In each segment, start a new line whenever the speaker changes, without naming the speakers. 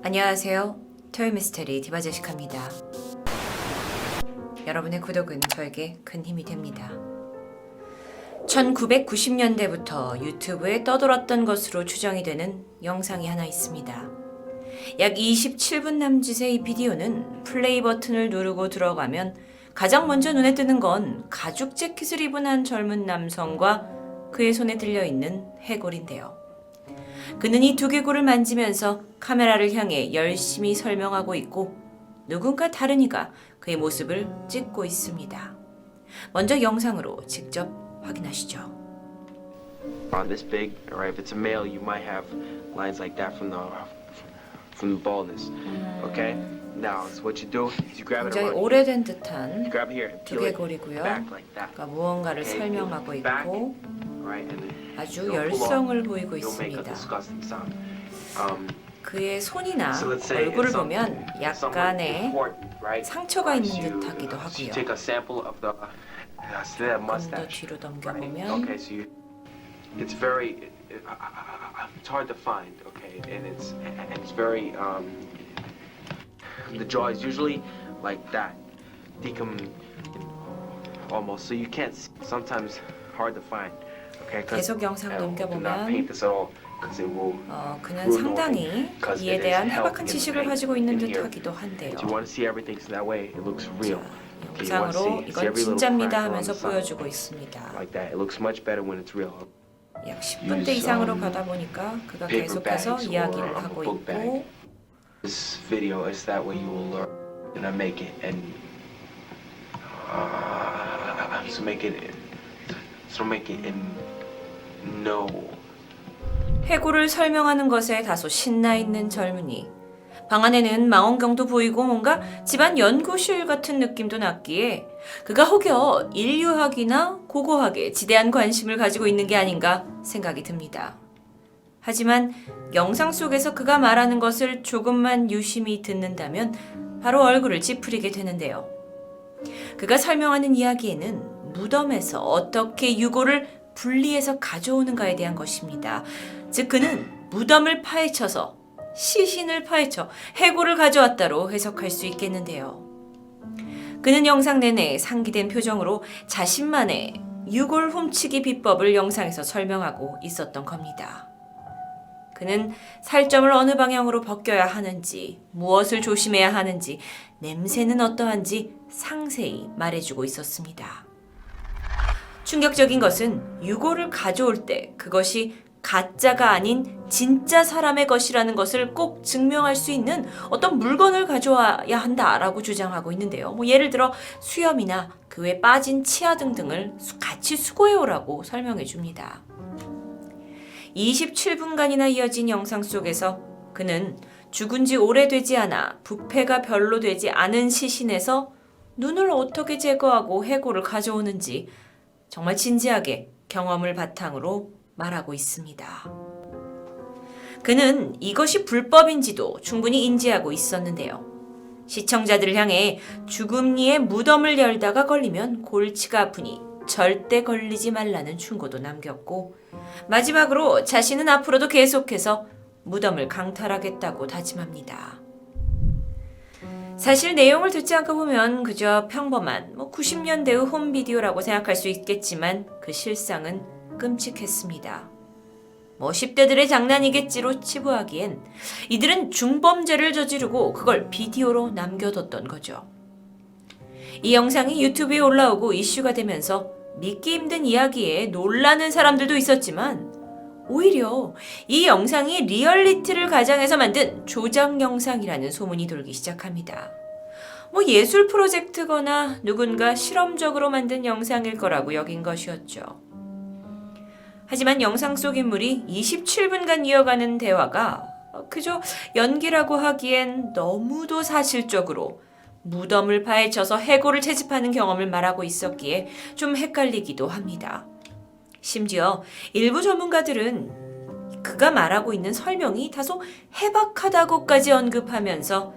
안녕하세요. 토요미스테리 디바제시카입니다. 여러분의 구독은 저에게 큰 힘이 됩니다. 1990년대부터 유튜브에 떠돌았던 것으로 추정이 되는 영상이 하나 있습니다. 약 27분 남짓의 이 비디오는 플레이 버튼을 누르고 들어가면 가장 먼저 눈에 뜨는 건 가죽 재킷을 입은 한 젊은 남성과 그의 손에 들려있는 해골인데요. 그는 이 두개골을 만지면서 카메라를 향해 열심히 설명하고 있고 누군가 다른 이가 그의 모습을 찍고 있습니다. 먼저 영상으로 직접 확인하시죠.
On this big, right? If it's a male, you might have lines like that from the baldness. Okay? Now, so what you do is you grab it
굉장히
around here.
오래된 듯한
You grab it here and peel it
두개골이고요.
back like that.
그러니까 무언가를
Okay,
설명하고
peel it back,
있고
right? And then
아주
it'll pull off.
열성을 보이고
You'll make a
있습니다.
disgusting sound.
그의 손이나
So let's say
얼굴을
it's
보면
something
약간의
important, right?
상처가 있는
So you-
듯하기도
so you
하고요.
take a sample of the that
좀 더
mustache.
뒤로
Right?
넘겨보면
Okay, so it's very it's hard to find, okay, and it's very the jaw is usually like that, almost, so you can't see, sometimes hard to find, okay.
계속 영상
Do not
넘겨보면
paint this at all, because it will.
그는 상당히 이에 대한 해박한 지식을 가지고 있는 듯하기도 한데요.
You want to see everything so that way it looks real. Okay, you want to
영상으로
see
이건
every little
진짜입니다
crack around
하면서
the side.
보여주고 있습니다.
Like that, it looks much better when it's real.
약 10분대 이상으로 가다 보니까 그가 계속해서 이야기를 하고 있고
This video is that way you will learn, and I make it and so make it and no.
해골을 설명하는 것에 다소 신나 있는 젊은이. 방 안에는 망원경도 보이고 뭔가 집안 연구실 같은 느낌도 났기에 그가 혹여 인류학이나 고고학에 지대한 관심을 가지고 있는 게 아닌가 생각이 듭니다. 하지만 영상 속에서 그가 말하는 것을 조금만 유심히 듣는다면 바로 얼굴을 찌푸리게 되는데요. 그가 설명하는 이야기에는 무덤에서 어떻게 유골을 분리해서 가져오는가에 대한 것입니다. 즉 그는 무덤을 파헤쳐서 시신을 파헤쳐 해골을 가져왔다로 해석할 수 있겠는데요. 그는 영상 내내 상기된 표정으로 자신만의 유골 훔치기 비법을 영상에서 설명하고 있었던 겁니다. 그는 살점을 어느 방향으로 벗겨야 하는지, 무엇을 조심해야 하는지, 냄새는 어떠한지 상세히 말해주고 있었습니다. 충격적인 것은 유골을 가져올 때 그것이 가짜가 아닌 진짜 사람의 것이라는 것을 꼭 증명할 수 있는 어떤 물건을 가져와야 한다라고 주장하고 있는데요. 예를 들어 수염이나 그 외 빠진 치아 등등을 같이 수거해오라고 설명해 줍니다. 27분간이나 이어진 영상 속에서 그는 죽은 지 오래되지 않아 부패가 별로 되지 않은 시신에서 눈을 어떻게 제거하고 해골을 가져오는지 정말 진지하게 경험을 바탕으로 말하고 있습니다. 그는 이것이 불법인지도 충분히 인지하고 있었는데요. 시청자들을 향해 죽음리에 무덤을 열다가 걸리면 골치가 아프니 절대 걸리지 말라는 충고도 남겼고 마지막으로 자신은 앞으로도 계속해서 무덤을 강탈하겠다고 다짐합니다. 사실 내용을 듣지 않고 보면 그저 평범한 90년대의 홈비디오라고 생각할 수 있겠지만 그 실상은 끔찍했습니다. 10대들의 장난이겠지로 치부하기엔 이들은 중범죄를 저지르고 그걸 비디오로 남겨뒀던 거죠. 이 영상이 유튜브에 올라오고 이슈가 되면서 믿기 힘든 이야기에 놀라는 사람들도 있었지만 오히려 이 영상이 리얼리티를 가장해서 만든 조작 영상이라는 소문이 돌기 시작합니다. 예술 프로젝트거나 누군가 실험적으로 만든 영상일 거라고 여긴 것이었죠. 하지만 영상 속 인물이 27분간 이어가는 대화가 그저 연기라고 하기엔 너무도 사실적으로 무덤을 파헤쳐서 해골을 채집하는 경험을 말하고 있었기에 좀 헷갈리기도 합니다. 심지어 일부 전문가들은 그가 말하고 있는 설명이 다소 해박하다고까지 언급하면서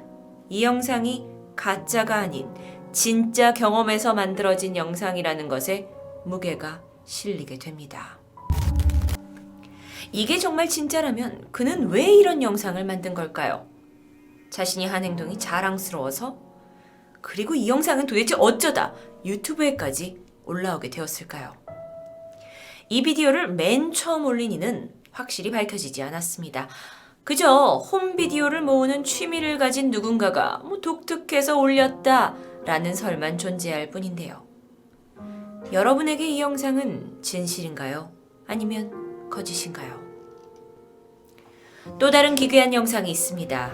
이 영상이 가짜가 아닌 진짜 경험에서 만들어진 영상이라는 것에 무게가 실리게 됩니다. 이게 정말 진짜라면 그는 왜 이런 영상을 만든 걸까요? 자신이 한 행동이 자랑스러워서? 그리고 이 영상은 도대체 어쩌다 유튜브에까지 올라오게 되었을까요? 이 비디오를 맨 처음 올린 이는 확실히 밝혀지지 않았습니다. 그저 홈비디오를 모으는 취미를 가진 누군가가 독특해서 올렸다라는 설만 존재할 뿐인데요. 여러분에게 이 영상은 진실인가요? 아니면 거짓인가요? 또 다른 기괴한 영상이 있습니다.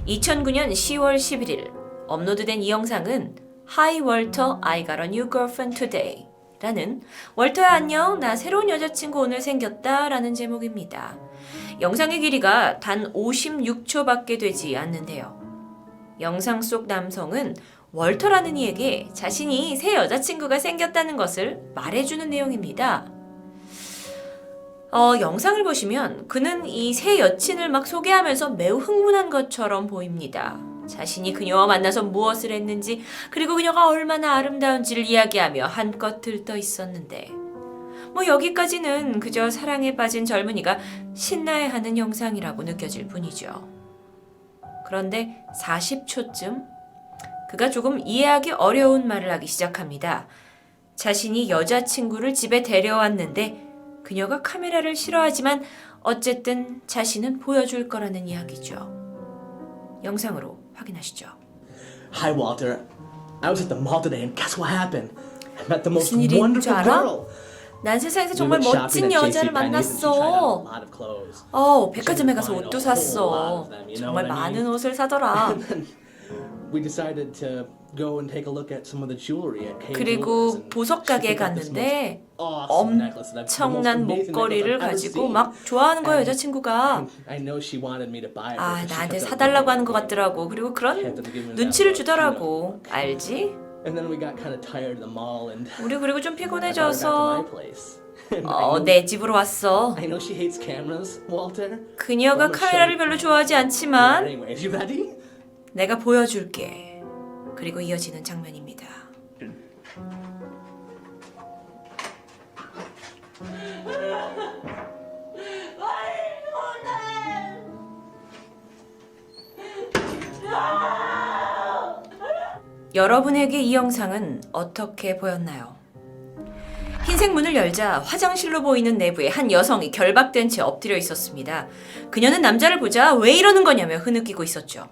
2009년 10월 11일 업로드된 이 영상은 Hi Walter, I got a new girlfriend today 라는 월터야 안녕, 나 새로운 여자친구 오늘 생겼다 라는 제목입니다. 영상의 길이가 단 56초밖에 되지 않는데요. 영상 속 남성은 월터라는 이에게 자신이 새 여자친구가 생겼다는 것을 말해주는 내용입니다. 영상을 보시면 그는 이 새 여친을 막 소개하면서 매우 흥분한 것처럼 보입니다. 자신이 그녀와 만나서 무엇을 했는지, 그리고 그녀가 얼마나 아름다운지를 이야기하며 한껏 들떠 있었는데, 여기까지는 그저 사랑에 빠진 젊은이가 신나해하는 영상이라고 느껴질 뿐이죠. 그런데 40초쯤 그가 조금 이해하기 어려운 말을 하기 시작합니다. 자신이 여자친구를 집에 데려왔는데 그녀가 카메라를 싫어하지만 어쨌든 자신은 보여줄 거라는 이야기죠. 영상으로 확인하시죠.
Hi Walter, I was at the mall today and guess what happened? I met the most
무슨 일인 줄
wonderful
알아?
girl.
난 세상에서
We
정말
went
멋진
shopping at
여자를
JCPenney and she tried on a
만났어.
lot of clothes.
백화점에 가서 옷도 샀어. 정말 많은 옷을 사더라.
And then we decided to go and take a look at some of the jewelry at Kay Jewelers.
그리고
and
보석
she
가게에
picked out this
갔는데
most awesome necklace that I've- the most
엄청난
amazing
목걸이를
necklace I've ever
가지고
seen.
막 좋아하는 거야,
And
여자친구가.
I know she wanted me to buy it.
아, 나한테 사달라고 하는 것 같더라고. 그리고 그런 눈치를 주더라고. 알지?
And then we got kind of tired of the mall and
우리 그리고 좀
I brought her back to my
피곤해져서
place. And I know-
내 집으로 왔어.
I know she hates cameras, Walter.
그녀가 카메라를 별로 좋아하지 않지만
Anyway, you ready?
내가 보여줄게. 그리고 이어지는 장면입니다. 여러분에게 이 영상은 어떻게 보였나요? 흰색 문을 열자 화장실로 보이는 내부에 한 여성이 결박된 채 엎드려 있었습니다. 그녀는 남자를 보자 왜 이러는 거냐며 흐느끼고 있었죠.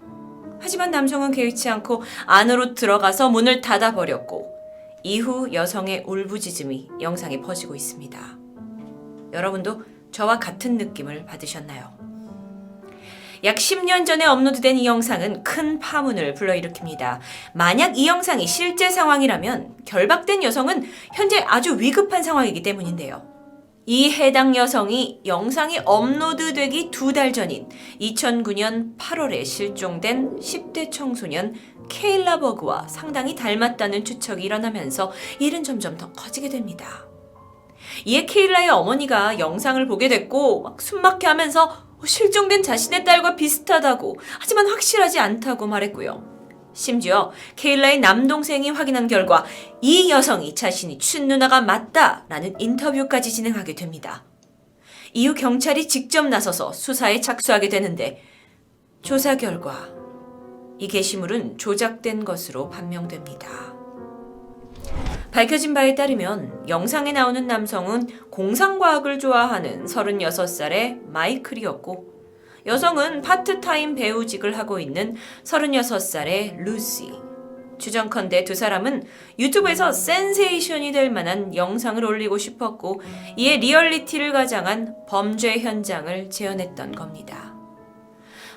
하지만 남성은 개의치 않고 안으로 들어가서 문을 닫아버렸고, 이후 여성의 울부짖음이 영상에 퍼지고 있습니다. 여러분도 저와 같은 느낌을 받으셨나요? 약 10년 전에 업로드된 이 영상은 큰 파문을 불러일으킵니다. 만약 이 영상이 실제 상황이라면 결박된 여성은 현재 아주 위급한 상황이기 때문인데요. 이 해당 여성이 영상이 업로드되기 2달 전인 2009년 8월에 실종된 10대 청소년 케일라 버그와 상당히 닮았다는 추측이 일어나면서 일은 점점 더 커지게 됩니다. 이에 케일라의 어머니가 영상을 보게 됐고 막 숨막혀 하면서 실종된 자신의 딸과 비슷하다고, 하지만 확실하지 않다고 말했고요. 심지어 케일라의 남동생이 확인한 결과 이 여성이 자신이 춘누나가 맞다라는 인터뷰까지 진행하게 됩니다. 이후 경찰이 직접 나서서 수사에 착수하게 되는데, 조사 결과 이 게시물은 조작된 것으로 판명됩니다. 밝혀진 바에 따르면 영상에 나오는 남성은 공상과학을 좋아하는 36살의 마이클이었고, 여성은 파트타임 배우직을 하고 있는 36살의 루시. 추정컨대 두 사람은 유튜브에서 센세이션이 될 만한 영상을 올리고 싶었고, 이에 리얼리티를 가장한 범죄 현장을 재현했던 겁니다.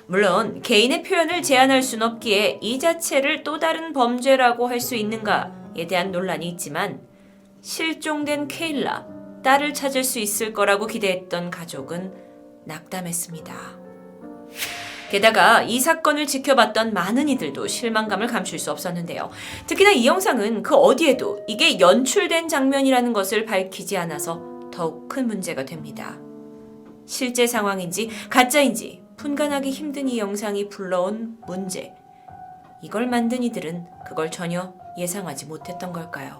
물론 개인의 표현을 제한할 순 없기에 이 자체를 또 다른 범죄라고 할 수 있는가에 대한 논란이 있지만, 실종된 케일라, 딸을 찾을 수 있을 거라고 기대했던 가족은 낙담했습니다. 게다가 이 사건을 지켜봤던 많은 이들도 실망감을 감출 수 없었는데요. 특히나 이 영상은 그 어디에도 이게 연출된 장면이라는 것을 밝히지 않아서 더욱 큰 문제가 됩니다. 실제 상황인지 가짜인지 분간하기 힘든 이 영상이 불러온 문제. 이걸 만든 이들은 그걸 전혀 예상하지 못했던 걸까요?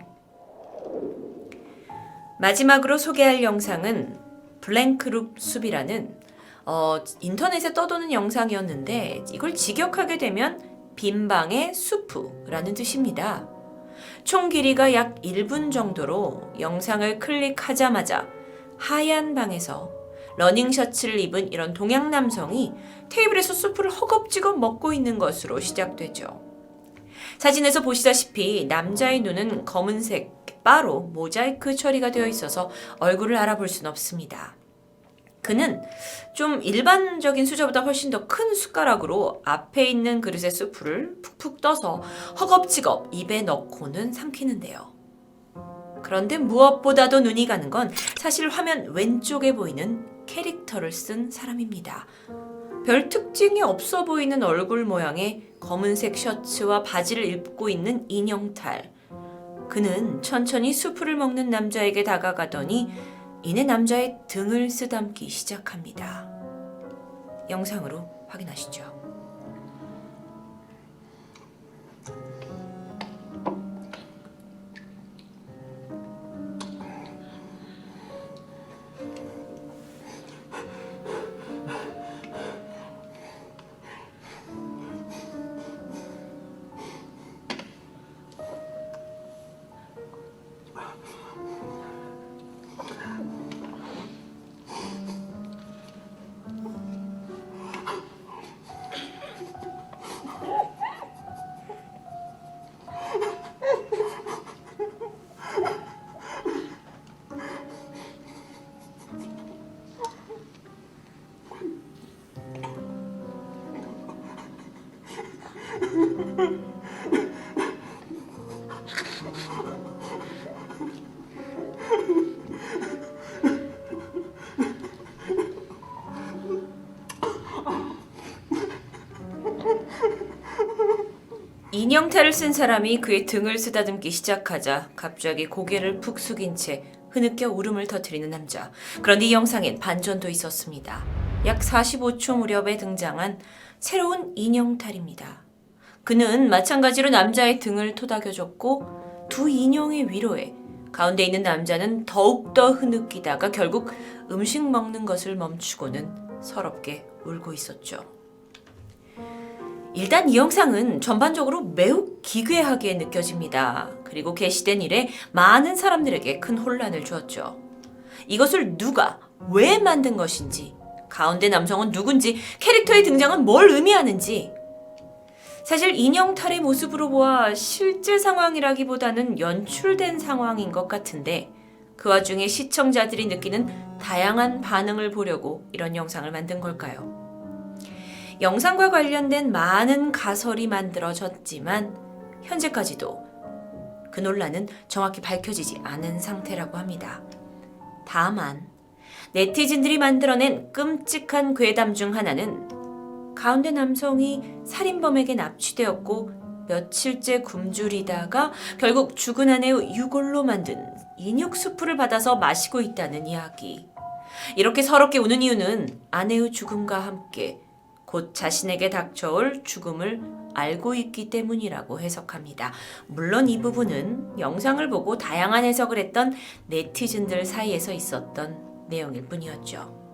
마지막으로 소개할 영상은 블랭크룹 숲이라는 인터넷에 떠도는 영상이었는데 이걸 직역하게 되면 빈방의 수프라는 뜻입니다. 총 길이가 약 1분 정도로 영상을 클릭하자마자 하얀 방에서 러닝 셔츠를 입은 이런 동양 남성이 테이블에서 수프를 허겁지겁 먹고 있는 것으로 시작되죠. 사진에서 보시다시피 남자의 눈은 검은색 바로 모자이크 처리가 되어 있어서 얼굴을 알아볼 수는 없습니다. 그는 좀 일반적인 수저보다 훨씬 더 큰 숟가락으로 앞에 있는 그릇에 수프를 푹푹 떠서 허겁지겁 입에 넣고는 삼키는데요. 그런데 무엇보다도 눈이 가는 건 사실 화면 왼쪽에 보이는 캐릭터를 쓴 사람입니다. 별 특징이 없어 보이는 얼굴 모양의 검은색 셔츠와 바지를 입고 있는 인형탈. 그는 천천히 수프를 먹는 남자에게 다가가더니 이내 남자의 등을 쓰담기 시작합니다. 영상으로 확인하시죠. 인형탈을 쓴 사람이 그의 등을 쓰다듬기 시작하자 갑자기 고개를 푹 숙인 채 흐느껴 울음을 터뜨리는 남자. 그런데 이 영상엔 반전도 있었습니다. 약 45초 무렵에 등장한 새로운 인형탈입니다. 그는 마찬가지로 남자의 등을 토닥여줬고 두 인형의 위로에 가운데 있는 남자는 더욱더 흐느끼다가 결국 음식 먹는 것을 멈추고는 서럽게 울고 있었죠. 일단 이 영상은 전반적으로 매우 기괴하게 느껴집니다. 그리고 게시된 이래 많은 사람들에게 큰 혼란을 주었죠. 이것을 누가 왜 만든 것인지, 가운데 남성은 누군지, 캐릭터의 등장은 뭘 의미하는지. 사실 인형탈의 모습으로 보아 실제 상황이라기보다는 연출된 상황인 것 같은데 그 와중에 시청자들이 느끼는 다양한 반응을 보려고 이런 영상을 만든 걸까요? 영상과 관련된 많은 가설이 만들어졌지만 현재까지도 그 논란은 정확히 밝혀지지 않은 상태라고 합니다. 다만 네티즌들이 만들어낸 끔찍한 괴담 중 하나는 가운데 남성이 살인범에게 납치되었고 며칠째 굶주리다가 결국 죽은 아내의 유골로 만든 인육 수프를 받아서 마시고 있다는 이야기. 이렇게 서럽게 우는 이유는 아내의 죽음과 함께 곧 자신에게 닥쳐올 죽음을 알고 있기 때문이라고 해석합니다. 물론 이 부분은 영상을 보고 다양한 해석을 했던 네티즌들 사이에서 있었던 내용일 뿐이었죠.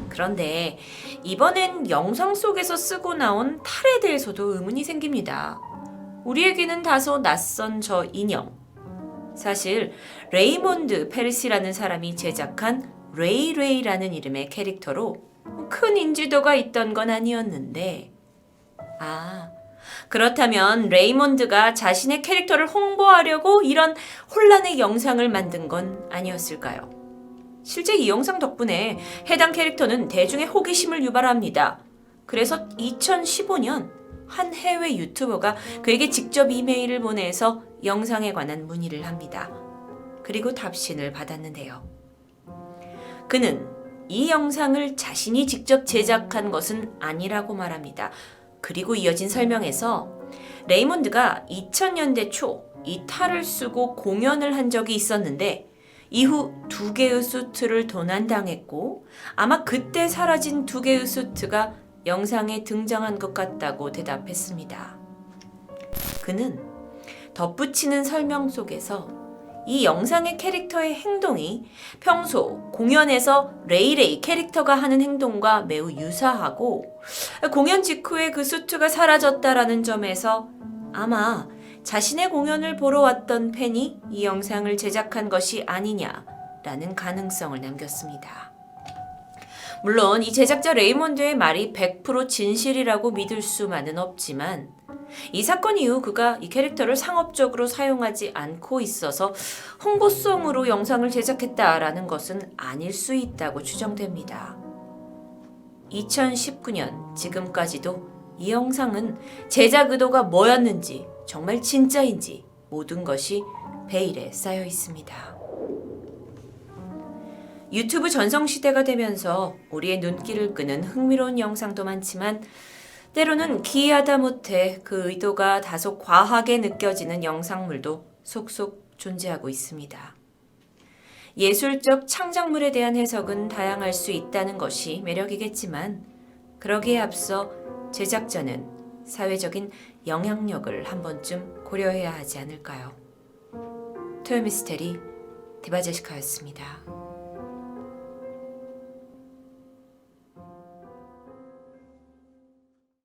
그런데 이번엔 영상 속에서 쓰고 나온 탈에 대해서도 의문이 생깁니다. 우리에게는 다소 낯선 저 인형. 사실 레이몬드 페르시라는 사람이 제작한 레이레이라는 이름의 캐릭터로 큰 인지도가 있던 건 아니었는데, 그렇다면 레이몬드가 자신의 캐릭터를 홍보하려고 이런 혼란의 영상을 만든 건 아니었을까요? 실제 이 영상 덕분에 해당 캐릭터는 대중의 호기심을 유발합니다. 그래서 2015년 한 해외 유튜버가 그에게 직접 이메일을 보내서 영상에 관한 문의를 합니다. 그리고 답신을 받았는데요. 그는 이 영상을 자신이 직접 제작한 것은 아니라고 말합니다. 그리고 이어진 설명에서 레이몬드가 2000년대 초 이 탈을 쓰고 공연을 한 적이 있었는데 이후 2개의 수트를 도난당했고 아마 그때 사라진 2개의 수트가 영상에 등장한 것 같다고 대답했습니다. 그는 덧붙이는 설명 속에서 이 영상의 캐릭터의 행동이 평소 공연에서 레이레이 캐릭터가 하는 행동과 매우 유사하고 공연 직후에 그 수트가 사라졌다라는 점에서 아마 자신의 공연을 보러 왔던 팬이 이 영상을 제작한 것이 아니냐라는 가능성을 남겼습니다. 물론 이 제작자 레이몬드의 말이 100% 진실이라고 믿을 수만은 없지만 이 사건 이후 그가 이 캐릭터를 상업적으로 사용하지 않고 있어서 홍보성으로 영상을 제작했다라는 것은 아닐 수 있다고 추정됩니다. 2019년 지금까지도 이 영상은 제작 의도가 뭐였는지 정말 진짜인지 모든 것이 베일에 쌓여 있습니다. 유튜브 전성시대가 되면서 우리의 눈길을 끄는 흥미로운 영상도 많지만 때로는 기이하다 못해 그 의도가 다소 과하게 느껴지는 영상물도 속속 존재하고 있습니다. 예술적 창작물에 대한 해석은 다양할 수 있다는 것이 매력이겠지만 그러기에 앞서 제작자는 사회적인 영향력을 한 번쯤 고려해야 하지 않을까요? 토요미스테리 디바제시카였습니다.